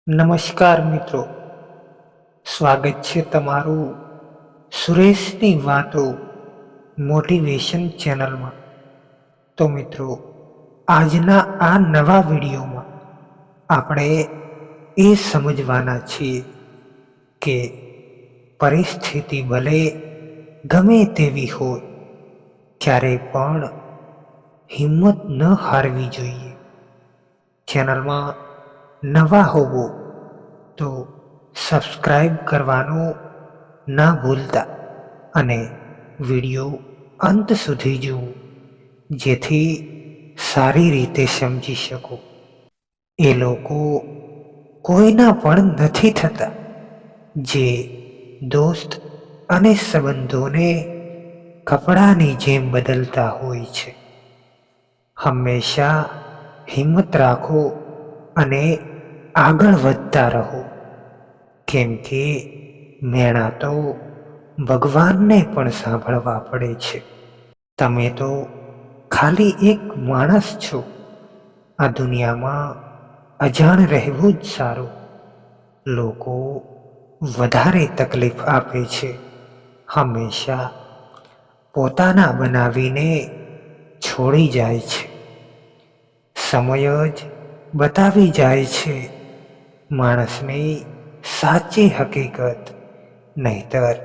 નમસ્કાર મિત્રો, સ્વાગત છે તમારું સુરેશની વાતો મોટિવેશન ચેનલમાં. તો મિત્રો, આજના આ નવા વિડીયોમાં આપણે એ સમજવાના છીએ કે પરિસ્થિતિ ભલે ગમે તેવી હોય, ક્યારેય પણ હિંમત ન હારવી જોઈએ. ચેનલમાં નવા હોવો તો સબસ્ક્રાઈબ કરવાનું ના ભૂલતા અને વિડીયો અંત સુધી જુઓ, જેથી સારી રીતે સમજી શકો. એ લોકો કોઈના પણ નથી થતા જે દોસ્ત અને સંબંધોને કપડાની જેમ બદલતા હોય છે. હંમેશા હિંમત રાખો અને આગળ વધતા રહો, કેમ કે મેણા તો ભગવાનને પણ સાંભળવા પડે છે. તમે તો ખાલી એક માણસ છો. આ દુનિયામાં અજાણ રહેવું જ સારું. લોકો વધારે તકલીફ આપે છે, હંમેશા પોતાના બનાવીને છોડી જાય છે. સમય જ બતાવી જાય છે માણસની સાચી હકીકત. નહીતર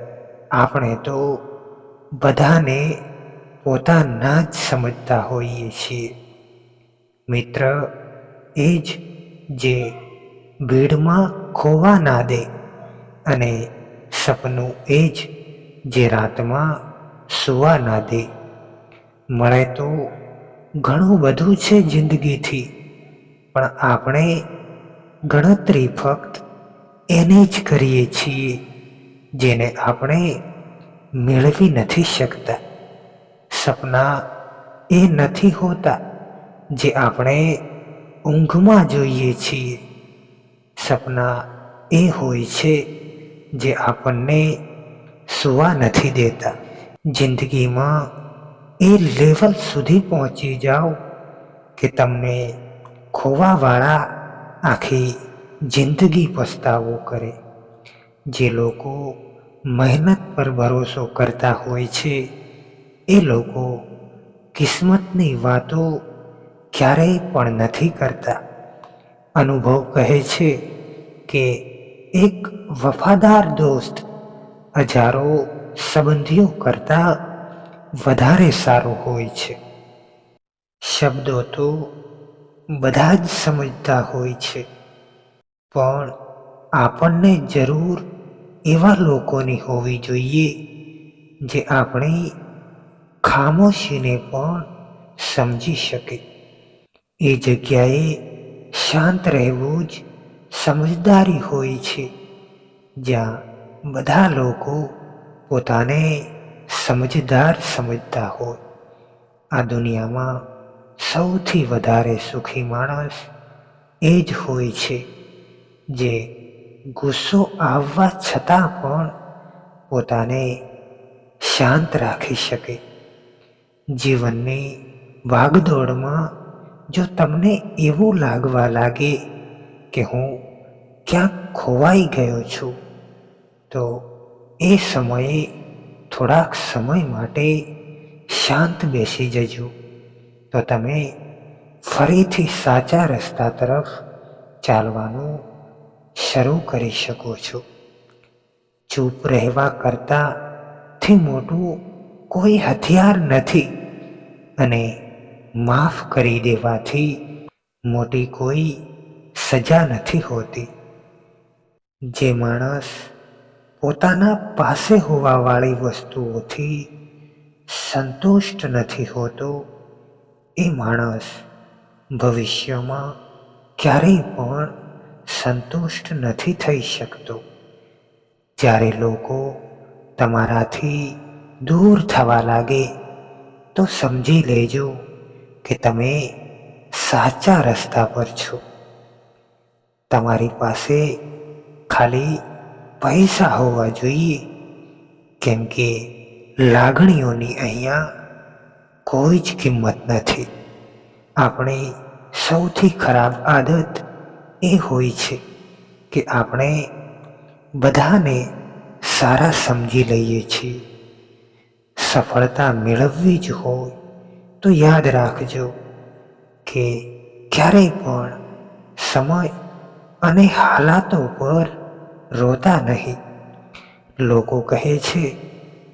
આપણે તો બધાને પોતાના જ સમજતા હોઈએ છીએ. મિત્ર એ જ જે ભીડમાં ખોવા ના દે, અને સપનું એ જ જે રાતમાં સૂવા ના દે. મળે તો ઘણું બધું છે જિંદગીથી, પણ આપણે ગણતરી ફક્ત એને જ કરીએ છીએ જેને આપણે મેળવી નથી શકતા. સપના એ નથી હોતા જે આપણે ઊંઘમાં જોઈએ છીએ. સપના એ હોય છે જે આપણને સૂવા નથી દેતા. જિંદગીમાં એ લેવલ સુધી પહોંચી જાઓ કે તમને ખોવાવાળા આખી જિંદગી પસ્તાવો કરે. જે લોકો મહેનત પર ભરોસો કરતા હોય છે, એ લોકો કિસ્મતની વાતો ક્યારેય પણ નથી કરતા. અનુભવ કહે છે કે એક વફાદાર દોસ્ત હજારો સંબંધીઓ કરતા વધારે સારો હોય છે. શબ્દો તો બધા જ સમજતા હોય છે, પણ આપણને જરૂર એવા લોકોની હોવી જોઈએ જે આપણી ખામોશીને પણ સમજી શકે. એ જગ્યાએ શાંત રહેવું જ સમજદારી હોય છે. જ્યાં બધા લોકો પોતાને સમજદાર સમજતા હોય. આ દુનિયામાં સૌથી વધારે સુખી માણસ એ જ હોય છે જે ગુસ્સો આવવા છતાં પણ પોતાને શાંત રાખી શકે. જીવનની ભાગદોડમાં જો તમને એવું લાગવા લાગે કે હું ક્યાંક ખોવાઈ ગયો છું, તો એ સમયે થોડાક સમય માટે શાંત બેસી જજો, તો તમે ફરીથી સાચા રસ્તા તરફ ચાલવાનું શરૂ કરી શકો છો. ચૂપ રહેવા કરતાંથી મોટું કોઈ હથિયાર નથી, અને માફ કરી દેવાથી મોટી કોઈ સજા નથી હોતી. જે માણસ પોતાના પાસે હોવાવાળી વસ્તુઓથી સંતુષ્ટ નથી હોતો, એ માણસ ભવિષ્યમાં ક્યારેય પણ સંતુષ્ટ નથી થઈ શકતો. જ્યારે લોકો તમારાથી દૂર થવા લાગે તો સમજી લેજો કે તમે સાચા રસ્તા પર છો. તમારી પાસે ખાલી પૈસા હોવા જોઈએ, કેમ કે લાગણીઓની અહીંયા કોઈ જ કિંમત નથી. આપણી સૌથી ખરાબ આદત એ હોય છે કે આપણે બધાને સારા સમજી લઈએ છીએ. સફળતા મેળવવી જ હોય તો યાદ રાખજો કે ક્યારેય પણ સમય અને હાલાતો પર રોતા નહીં. લોકો કહે છે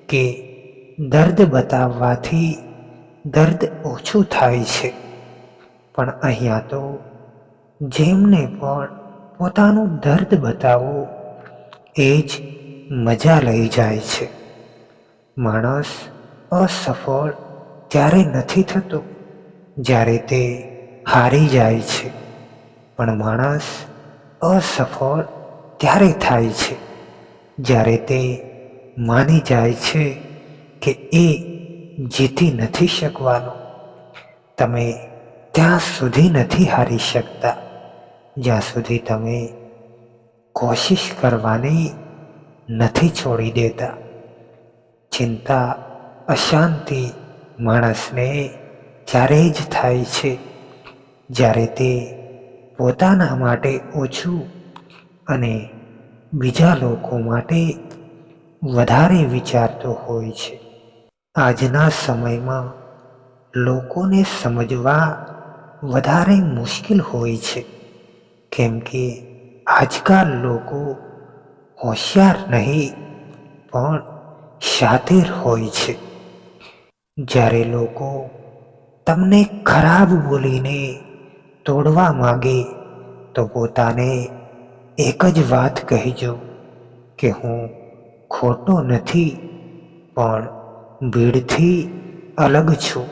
કે દર્દ બતાવવાથી દર્દ ઓછું થાય છે, પણ અહીંયા તો જેમને પણ પોતાનું દર્દ બતાવવું એ જ મજા લઈ જાય છે. માણસ અસફળ ત્યારે નથી થતો જ્યારે તે હારી જાય છે, પણ માણસ અસફળ ત્યારે થાય છે જ્યારે તે માની જાય છે કે એ જીતી નથી શકવાનો. તમે ત્યાં સુધી નથી હારી શકતા જ્યાં સુધી તમે કોશિશ કરવાની નથી છોડી દેતા. ચિંતા, અશાંતિ માણસને ત્યારે જ થાય છે જ્યારે તે પોતાના માટે ઓછું અને બીજા લોકો માટે વધારે વિચારતો હોય છે. આજના સમયમાં લોકોને સમજવા વધારે મુશ્કેલ હોય છે, કેમ કે આજકાલ લોકો હોશિયાર નહીં પણ શાતિર હોય છે. જ્યારે લોકો તમને ખરાબ બોલીને તોડવા માંગે તો પોતાને એક જ વાત કહેજો કે હું ખોટો નથી પણ ભીડથી અલગ છું.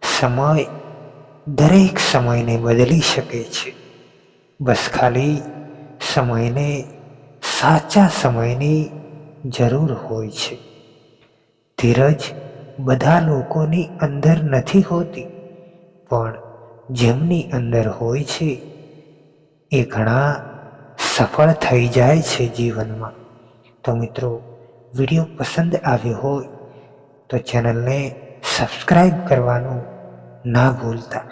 સમય દરેક સમયને બદલી શકે છે, બસ ખાલી સમયને સાચા સમયની જરૂર હોય છે. ધીરજ બધા લોકોની અંદર નથી હોતી, પણ જેમની અંદર હોય છે એ ઘણા સફળ થઈ જાય છે જીવનમાં. તો મિત્રો, વિડીયો પસંદ આવ્યો હોય તો ચેનલને સબસ્ક્રાઈબ કરવાનું ના ભૂલતા.